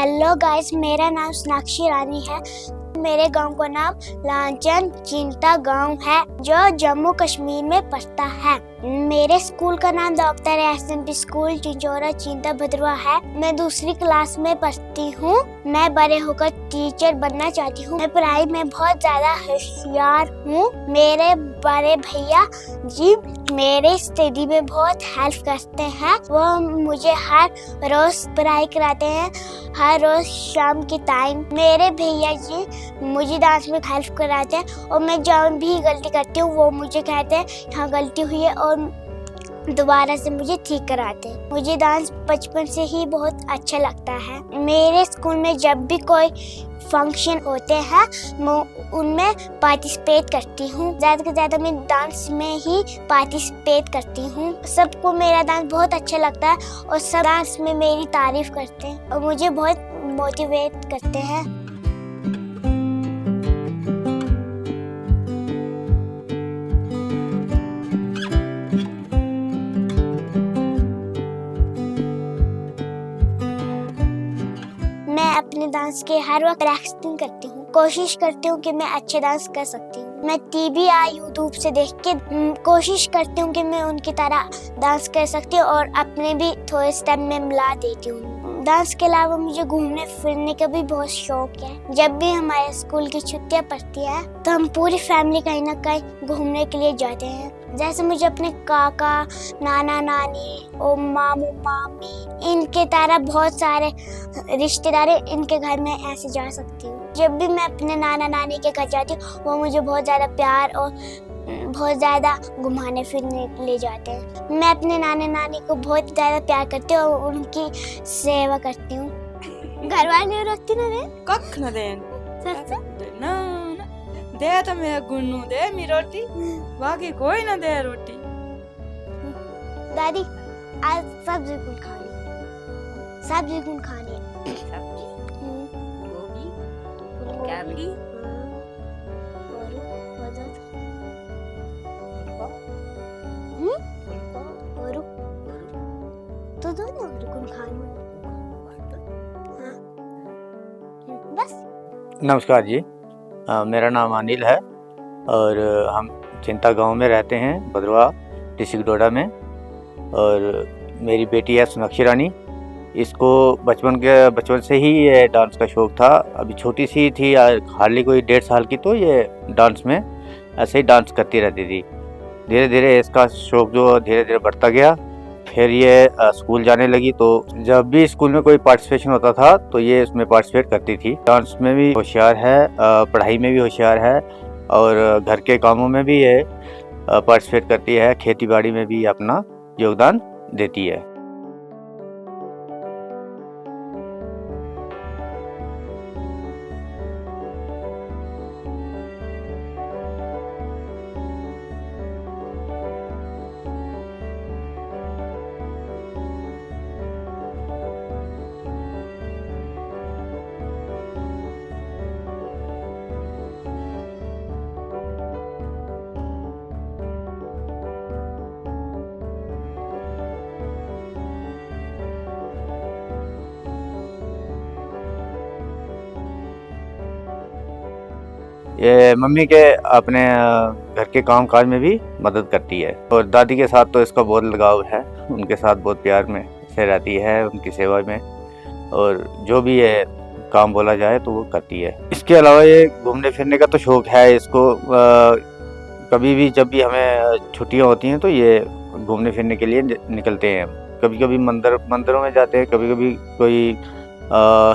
Hello guys, मेरा नाम सोनाक्षी रानी है। मेरे गांव का नाम लांचन चिंता गांव है जो जम्मू कश्मीर में पड़ता है। मेरे स्कूल का नाम डॉक्टर एसएनपी स्कूल चिंचोरा चिंता भद्रवा है। मैं दूसरी क्लास में पढ़ती हूँ। मैं बड़े होकर टीचर बनना चाहती हूँ। मैं पढ़ाई में बहुत ज्यादा होशियार हूँ। मेरे बड़े भैया जी मेरे स्टडी में बहुत हेल्प करते हैं। वो मुझे हर रोज पढ़ाई कराते हैं, हर रोज शाम के टाइम। मेरे भैया जी मुझे डांस में हेल्प कराते हैं और मैं जब भी गलती करती हूँ वो मुझे कहते हैं यहाँ गलती हुई है और दोबारा से मुझे ठीक कराते हैं। मुझे डांस बचपन से ही बहुत अच्छा लगता है। मेरे स्कूल में जब भी कोई फंक्शन होते हैं मैं उनमें पार्टिसिपेट करती हूँ। ज़्यादा से ज़्यादा मैं डांस में ही पार्टिसिपेट करती हूँ। सबको मेरा डांस बहुत अच्छा लगता है और सब डांस में मेरी तारीफ करते हैं और मुझे बहुत मोटिवेट करते हैं। मैं अपने डांस के हर वक्त प्रैक्टिस करती हूँ। कोशिश करती हूँ कि मैं अच्छे डांस कर सकती हूँ। मैं टीवी या यूट्यूब से देख के कोशिश करती हूँ कि मैं उनकी तरह डांस कर सकती हूँ और अपने भी थोड़े स्टेप में मिला देती हूँ। डांस के अलावा मुझे घूमने फिरने का भी बहुत शौक है। जब भी हमारे स्कूल की छुट्टियाँ पड़ती है तो हम पूरी फैमिली कहीं ना कहीं घूमने के लिए जाते हैं। जैसे मुझे अपने काका, नाना नानी और मामू मामी इनके तरह बहुत सारे रिश्तेदार इनके घर में ऐसे जा सकती हूँ। जब भी मैं अपने नाना नानी के घर जाती हूँ वो मुझे बहुत ज़्यादा प्यार और बहुत ज़्यादा घुमाने फिरने के लिए जाते हैं। मैं अपने नाना नानी को बहुत ज़्यादा प्यार करती हूँ और उनकी सेवा करती हूँ। घर वाले रखती ना रे कख न देन सच ना दे तो मेरा गुन्नू दे मेरी रोटी, बाकी कोई ना दे रोटी। दादी आज सब्जी कौन खानी? सब्जी कौन खानी? सब्जी गोभी कैबेज और तो दो ना और कौन खानी? बस। नमस्कार जी, मेरा नाम अनिल है और हम चिंता गांव में रहते हैं, भद्रवा डिस्ट्रिक्ट डोडा में। और मेरी बेटी है सोनाक्षी रानी। इसको बचपन से ही ये डांस का शौक़ था। अभी छोटी सी थी, हार्डली कोई 1.5 साल की, तो ये डांस में ऐसे ही डांस करती रहती थी। धीरे धीरे इसका शौक़ जो धीरे धीरे बढ़ता गया। फिर ये स्कूल जाने लगी तो जब भी स्कूल में कोई पार्टिसिपेशन होता था तो ये उसमें पार्टिसिपेट करती थी। डांस में भी होशियार है, पढ़ाई में भी होशियार है और घर के कामों में भी ये पार्टिसिपेट करती है। खेती बाड़ी में भी अपना योगदान देती है। ये मम्मी के अपने घर के काम काज में भी मदद करती है और दादी के साथ तो इसका बहुत लगाव है। उनके साथ बहुत प्यार में से रहती है, उनकी सेवा में, और जो भी ये काम बोला जाए तो वो करती है। इसके अलावा ये घूमने फिरने का तो शौक़ है इसको। कभी भी जब भी हमें छुट्टियां होती हैं तो ये घूमने फिरने के लिए निकलते हैं। कभी कभी मंदिरों में जाते हैं, कभी कभी कोई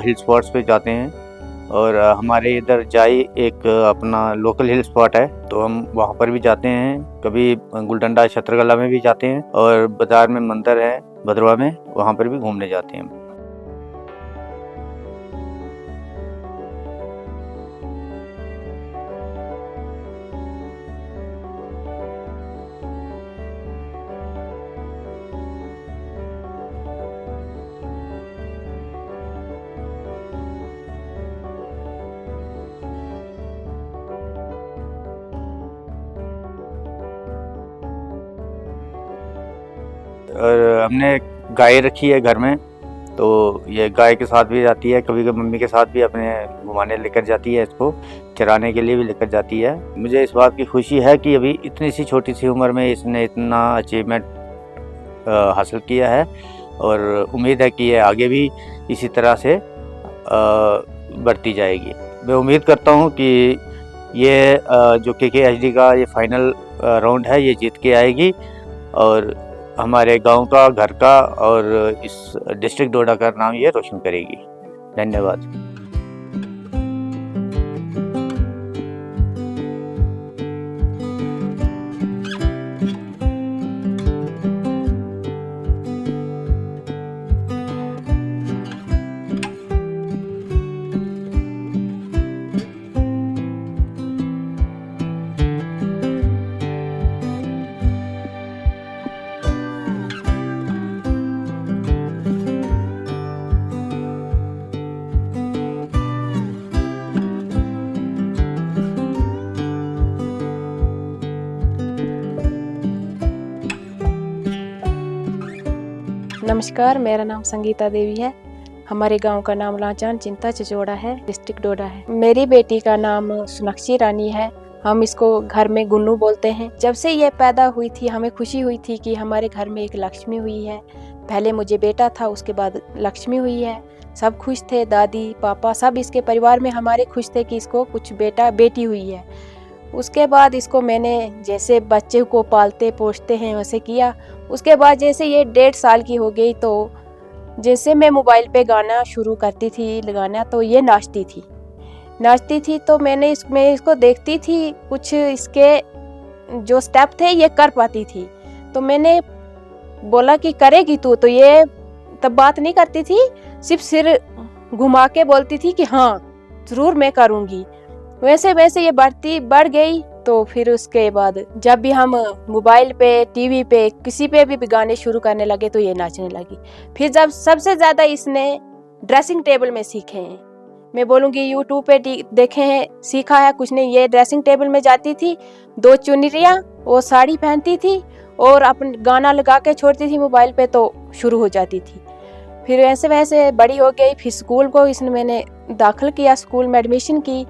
हिल स्पॉट्स पे जाते हैं। और हमारे इधर जाई एक अपना लोकल हिल स्पॉट है तो हम वहाँ पर भी जाते हैं। कभी गुलडंडा छत्रकला में भी जाते हैं और बाजार में मंदिर है भद्रवा में, वहाँ पर भी घूमने जाते हैं। और हमने गाय रखी है घर में तो ये गाय के साथ भी जाती है, कभी कभी मम्मी के साथ भी अपने घुमाने लेकर जाती है, इसको चराने के लिए भी लेकर जाती है। मुझे इस बात की खुशी है कि अभी इतनी सी छोटी सी उम्र में इसने इतना अचीवमेंट हासिल किया है और उम्मीद है कि ये आगे भी इसी तरह से बढ़ती जाएगी। मैं उम्मीद करता हूँ कि ये जो KKHD का ये फाइनल राउंड है ये जीत के आएगी और हमारे गांव का, घर का और इस डिस्ट्रिक्ट डोडा का नाम ये रोशन करेगी। धन्यवाद। नमस्कार, मेरा नाम संगीता देवी है। हमारे गांव का नाम लाचान चिंता चिचोड़ा है, डिस्ट्रिक्ट डोडा है। मेरी बेटी का नाम सोनाक्षी रानी है। हम इसको घर में गुन्नू बोलते हैं। जब से ये पैदा हुई थी हमें खुशी हुई थी कि हमारे घर में एक लक्ष्मी हुई है। पहले मुझे बेटा था, उसके बाद लक्ष्मी हुई है। सब खुश थे, दादी पापा सब इसके परिवार में हमारे खुश थे कि इसको कुछ बेटा बेटी हुई है। उसके बाद इसको मैंने जैसे बच्चे को पालते पोसते हैं वैसे किया। उसके बाद जैसे ये 1.5 साल की हो गई तो जैसे मैं मोबाइल पे गाना शुरू करती थी लगाना तो ये नाचती थी तो मैं इसको देखती थी, कुछ इसके जो स्टेप थे ये कर पाती थी। तो मैंने बोला कि करेगी तू, तो ये तब बात नहीं करती थी, सिर्फ सिर घुमा के बोलती थी कि हाँ ज़रूर मैं करूँगी। वैसे वैसे ये बढ़ गई। तो फिर उसके बाद जब भी हम मोबाइल पे टीवी पे किसी पे भी गाने शुरू करने लगे तो ये नाचने लगी। फिर जब सबसे ज़्यादा इसने ड्रेसिंग टेबल में सीखे हैं, मैं बोलूँगी यूट्यूब पे देखे हैं, सीखा है कुछ नहीं। ये ड्रेसिंग टेबल में जाती थी, 2 चुनरियाँ वो साड़ी पहनती थी और अपन गाना लगा के छोड़ती थी मोबाइल पे तो शुरू हो जाती थी। फिर वैसे वैसे बड़ी हो गई। फिर स्कूल को इसने मैंने दाखिल किया, स्कूल में एडमिशन की।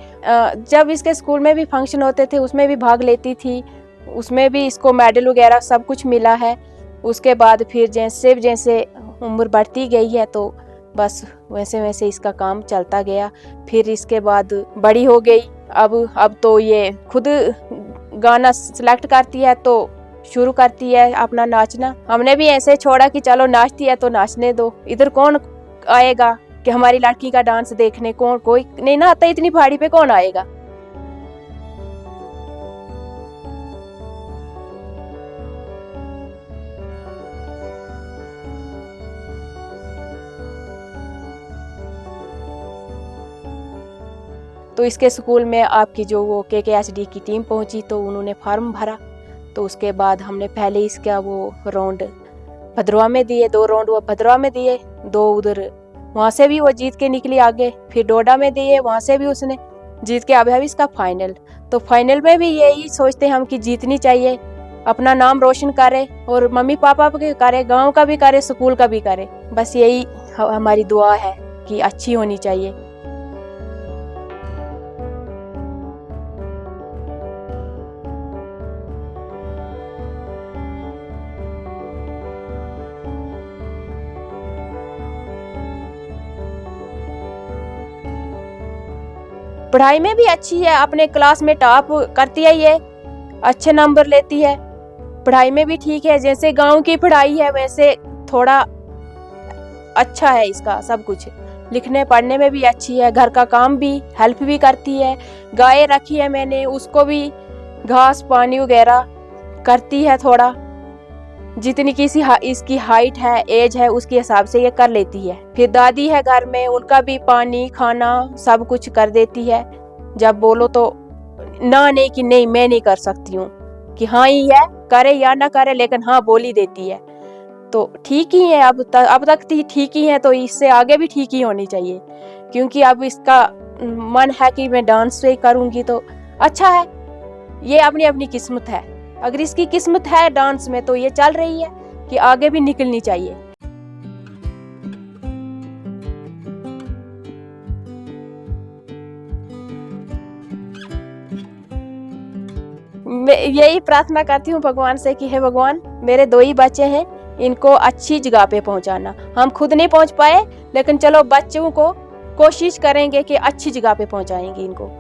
जब इसके स्कूल में भी फंक्शन होते थे उसमें भी भाग लेती थी, उसमें भी इसको मेडल वगैरह सब कुछ मिला है। उसके बाद फिर जैसे जैसे उम्र बढ़ती गई है तो बस वैसे वैसे इसका काम चलता गया। फिर इसके बाद बड़ी हो गई, अब तो ये खुद गाना सिलेक्ट करती है तो शुरू करती है अपना नाचना। हमने भी ऐसे छोड़ा कि चलो नाचती है तो नाचने दो, इधर कौन आएगा कि हमारी लड़की का डांस देखने, कोई नहीं ना आता, इतनी पहाड़ी पे कौन आएगा। तो इसके स्कूल में आपकी जो वो KKHD की टीम पहुंची तो उन्होंने फॉर्म भरा। तो उसके बाद हमने पहले इसका वो राउंड भद्रवा में दिए, 2 राउंड वो भद्रवा में दिए, 2 उधर वहाँ से भी वो जीत के निकली आगे। फिर डोडा में दिए, वहाँ से भी उसने जीत के अभी इसका फाइनल। तो फाइनल में भी यही सोचते हैं हम कि जीतनी चाहिए, अपना नाम रोशन करे और मम्मी पापा के करे, गांव का भी करे, स्कूल का भी करे। बस यही हमारी दुआ है कि अच्छी होनी चाहिए। पढ़ाई में भी अच्छी है, अपने क्लास में टॉप करती है, ये अच्छे नंबर लेती है। पढ़ाई में भी ठीक है, जैसे गांव की पढ़ाई है वैसे थोड़ा अच्छा है इसका सब कुछ। लिखने पढ़ने में भी अच्छी है, घर का काम भी हेल्प भी करती है। गाय रखी है मैंने, उसको भी घास पानी वगैरह करती है थोड़ा। जितनी की इसकी हाइट है, एज है, उसके हिसाब से ये कर लेती है। फिर दादी है घर में, उनका भी पानी खाना सब कुछ कर देती है। जब बोलो तो ना नहीं कि नहीं मैं नहीं कर सकती हूँ, कि हाँ ही है, करे या ना करे, लेकिन हाँ बोली देती है। तो ठीक ही है, अब तक ठीक ही है, तो इससे आगे भी ठीक ही होनी चाहिए। क्योंकि अब इसका मन है कि मैं डांस से करूँगी तो अच्छा है। ये अपनी अपनी किस्मत है, अगर इसकी किस्मत है डांस में तो ये चल रही है कि आगे भी निकलनी चाहिए। मैं यही प्रार्थना करती हूँ भगवान से कि हे भगवान, मेरे 2 ही बच्चे हैं, इनको अच्छी जगह पे पहुँचाना। हम खुद नहीं पहुँच पाए, लेकिन चलो बच्चों को कोशिश करेंगे कि अच्छी जगह पे पहुँचाएंगे इनको।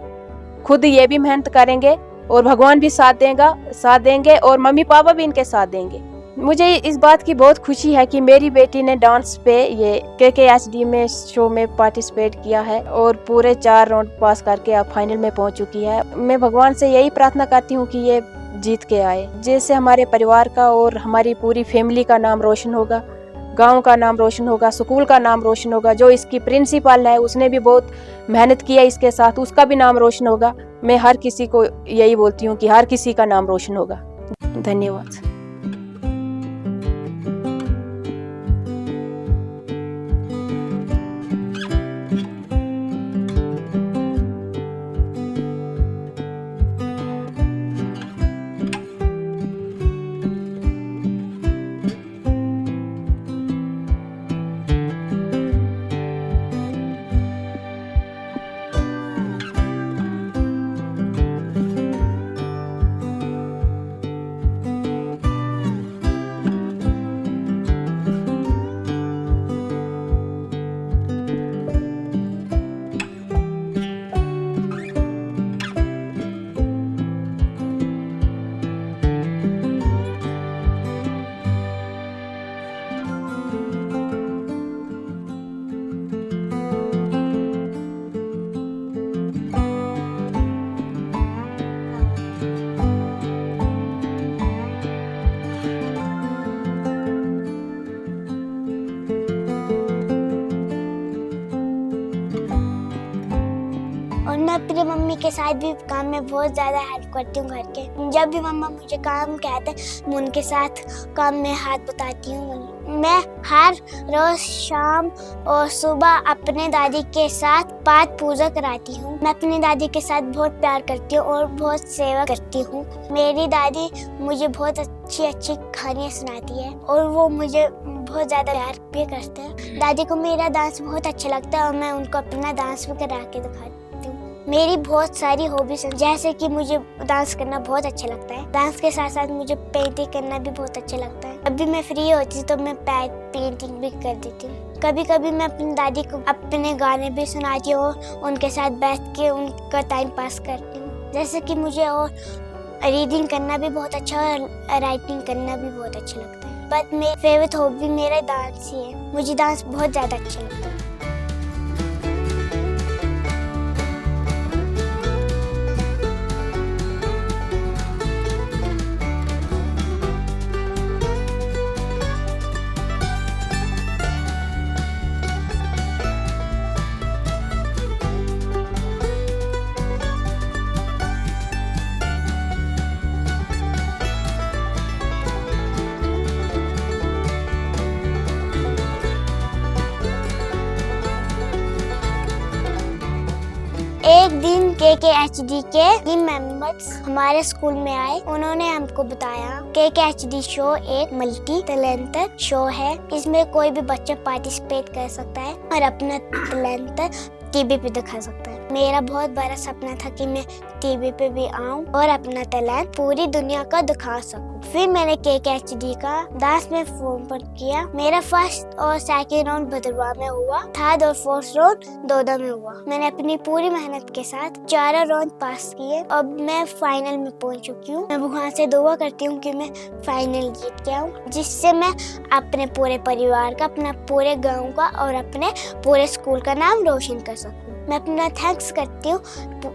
खुद ये भी मेहनत करेंगे और भगवान भी साथ देंगे और मम्मी पापा भी इनके साथ देंगे। मुझे इस बात की बहुत खुशी है कि मेरी बेटी ने डांस पे ये KKHD में शो में पार्टिसिपेट किया है और पूरे 4 राउंड पास करके अब फाइनल में पहुंच चुकी है। मैं भगवान से यही प्रार्थना करती हूँ कि ये जीत के आए, जिससे हमारे परिवार का और हमारी पूरी फैमिली का नाम रोशन होगा, गांव का नाम रोशन होगा, स्कूल का नाम रोशन होगा। जो इसकी प्रिंसिपल है उसने भी बहुत मेहनत की है इसके साथ, उसका भी नाम रोशन होगा। मैं हर किसी को यही बोलती हूँ कि हर किसी का नाम रोशन होगा। धन्यवाद। और मैं अपनी मम्मी के साथ भी काम में बहुत ज़्यादा हेल्प करती हूँ घर के। जब भी मम्मा मुझे काम कहते हैं मैं उनके साथ काम में हाथ बटाती हूँ। मैं हर रोज़ शाम और सुबह अपने दादी के साथ पाठ पूजा कराती हूँ। मैं अपनी दादी के साथ बहुत प्यार करती हूँ और बहुत सेवा करती हूँ। मेरी दादी मुझे बहुत अच्छी कहानियाँ सुनाती है और वो मुझे बहुत ज़्यादा प्यार भी करते हैं। दादी को मेरा डांस बहुत अच्छा लगता है और मैं उनको अपना डांस भी करा के दिखाती हूँ। मेरी बहुत सारी हॉबीज हैं, जैसे कि मुझे डांस करना बहुत अच्छा लगता है। डांस के साथ साथ मुझे पेंटिंग करना भी बहुत अच्छा लगता है। अभी मैं फ्री होती तो मैं पेंटिंग भी कर देती हूँ। कभी कभी मैं अपनी दादी को अपने गाने भी सुनाती हूँ, उनके साथ बैठ के उनका टाइम पास करती हूँ। जैसे कि मुझे और रीडिंग करना भी बहुत अच्छा और राइटिंग करना भी बहुत अच्छा लगता है। बट मेरी फेवरेट हॉबी मेरा डांस ही है। मुझे डांस बहुत ज़्यादा अच्छा लगता है। एक दिन KKHD के टीम मेंबर्स हमारे स्कूल में आए। उन्होंने हमको बताया KKHD शो एक मल्टी टैलेंटेड शो है। इसमें कोई भी बच्चा पार्टिसिपेट कर सकता है और अपना टैलेंट टीवी पे दिखा सकता है। मेरा बहुत बड़ा सपना था कि मैं टीवी पे भी आऊं और अपना टैलेंट पूरी दुनिया का दिखा सकूं। फिर मैंने KKHD का डांस में फॉर्म पर किया। मेरा फर्स्ट और सेकंड राउंड भद्रवाह में हुआ, थर्ड और फोर्थ राउंड डोडा में हुआ। मैंने अपनी पूरी मेहनत के साथ 4 राउंड पास किए। अब मैं फाइनल में पहुंच चुकी हूँ। मैं भगवान से दुआ करती हूँ कि मैं फाइनल जीत के आऊँ, जिससे मैं अपने पूरे परिवार का, अपना पूरे गाँव का और अपने पूरे स्कूल का नाम रोशन कर सकूँ। मैं अपना थैंक्स करती हूँ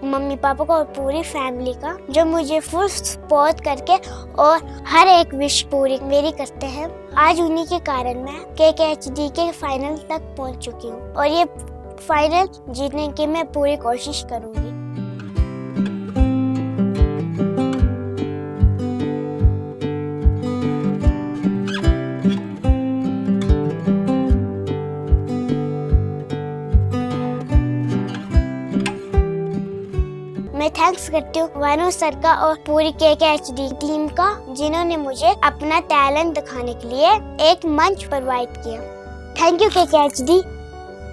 मम्मी पापा का और पूरी फैमिली का, जो मुझे फुल सपोर्ट करके और हर एक विश पूरी मेरी करते हैं। आज उन्हीं के कारण मैं KKHD के फाइनल तक पहुँच चुकी हूँ और ये फाइनल जीतने की मैं पूरी कोशिश करूँगी। मैं थैंक्स करती हूँ वानू सर का और पूरी KKHD टीम का, जिन्होंने मुझे अपना टैलेंट दिखाने के लिए एक मंच प्रोवाइड किया। Thank you KKHD।